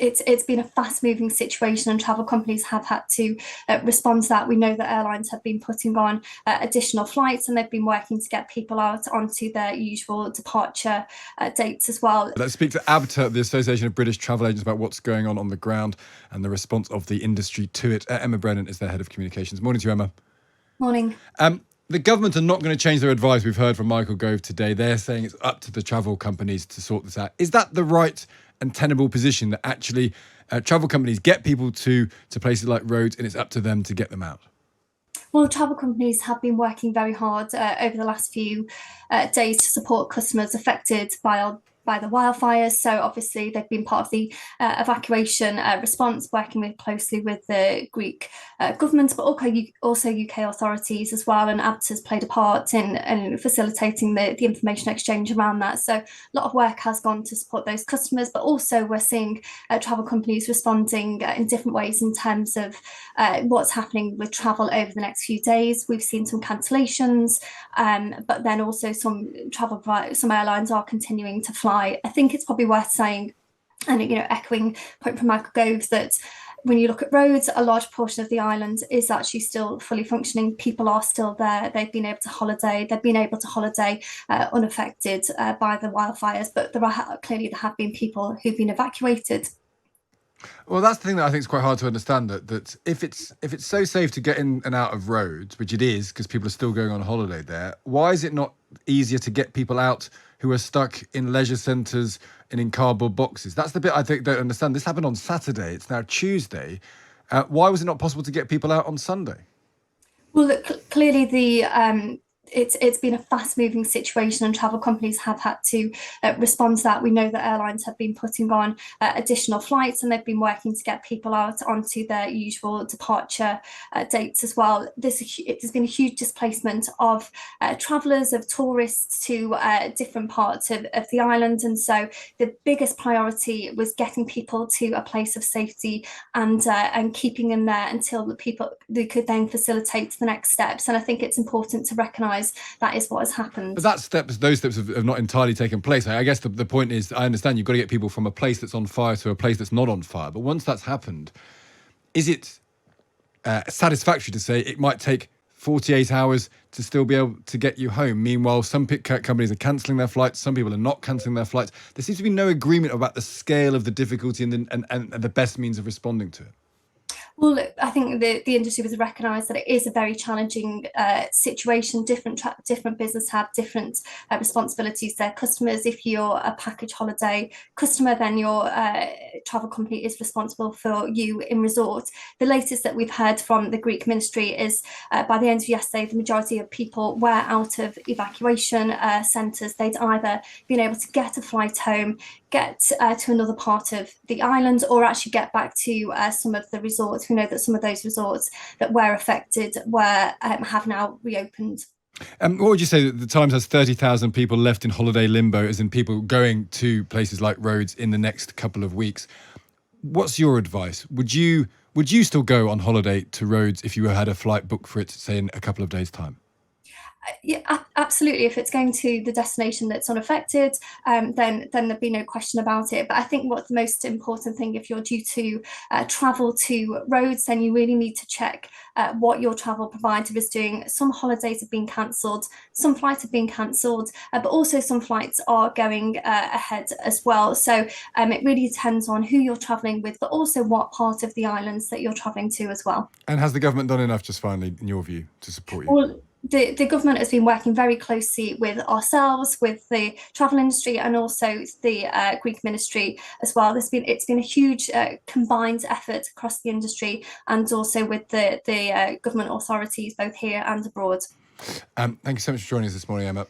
it's been a fast-moving situation, and travel companies have had to respond to that. We know that airlines have been putting on additional flights, and they've been working to get people out onto their usual departure dates as well. Let's speak to ABTA, the Association of British Travel Agents, about what's going on the ground and the response of the industry to it. Emma Brennan is their head of communications. Morning to you, Emma. Morning. The government are not going to change their advice. We've heard from Michael Gove today. They're saying it's up to the travel companies to sort this out. Is that the right and tenable position, that actually travel companies get people to places like Rhodes and it's up to them to get them out? Well, travel companies have been working very hard over the last few days to support customers affected by the wildfires. So obviously they've been part of the evacuation response, working closely with the Greek government, but also UK authorities as well. And ABTA's played a part in facilitating the information exchange around that. So a lot of work has gone to support those customers, but also we're seeing travel companies responding in different ways in terms of what's happening with travel over the next few days. We've seen some cancellations, but then also some airlines are continuing to fly. I think it's probably worth saying, and echoing point from Michael Gove, that when you look at Rhodes, a large portion of the island is actually still fully functioning. People are still there. They've been able to holiday. They've been able to holiday unaffected by the wildfires. But there have been people who've been evacuated. Well, that's the thing that I think is quite hard to understand, that if it's so safe to get in and out of Rhodes, which it is because people are still going on holiday there, why is it not easier to get people out who are stuck in leisure centres and in cardboard boxes? That's the bit I think don't understand. This happened on Saturday. It's now Tuesday. Why was it not possible to get people out on Sunday? Well, look, clearly it's been a fast-moving situation, and travel companies have had to respond to that. We know that airlines have been putting on additional flights, and they've been working to get people out onto their usual departure dates as well. There's been a huge displacement of travellers, of tourists to different parts of the island, and so the biggest priority was getting people to a place of safety and keeping them there until they could then facilitate the next steps. And I think it's important to recognise that is what has happened. But those steps have not entirely taken place. I guess the point is, I understand you've got to get people from a place that's on fire to a place that's not on fire. But once that's happened, is it satisfactory to say it might take 48 hours to still be able to get you home? Meanwhile, some companies are cancelling their flights. Some people are not cancelling their flights. There seems to be no agreement about the scale of the difficulty and the best means of responding to it. Well, look, I think the industry has recognised that it is a very challenging situation. Different businesses have different responsibilities. Their customers, if you're a package holiday customer, then your travel company is responsible for you in resort. The latest that we've heard from the Greek ministry is by the end of yesterday, the majority of people were out of evacuation centres. They'd either been able to get a flight home, get to another part of the island, or actually get back to some of the resorts. We know that some of those resorts that were affected have now reopened. What would you say that the Times has 30,000 people left in holiday limbo, as in people going to places like Rhodes in the next couple of weeks? What's your advice? Would you still go on holiday to Rhodes if you had a flight booked for it, say, in a couple of days' time? Yeah, absolutely. If it's going to the destination that's unaffected, then there'd be no question about it. But I think what's the most important thing, if you're due to travel to Rhodes, then you really need to check what your travel provider is doing. Some holidays have been cancelled, some flights have been cancelled, but also some flights are going ahead as well. So it really depends on who you're travelling with, but also what part of the islands that you're travelling to as well. And has the government done enough, just finally, in your view, to support you? Well, the government has been working very closely with ourselves, with the travel industry, and also the Greek ministry as well. It's been a huge combined effort across the industry, and also with the government authorities both here and abroad. Thank you so much for joining us this morning, Emma.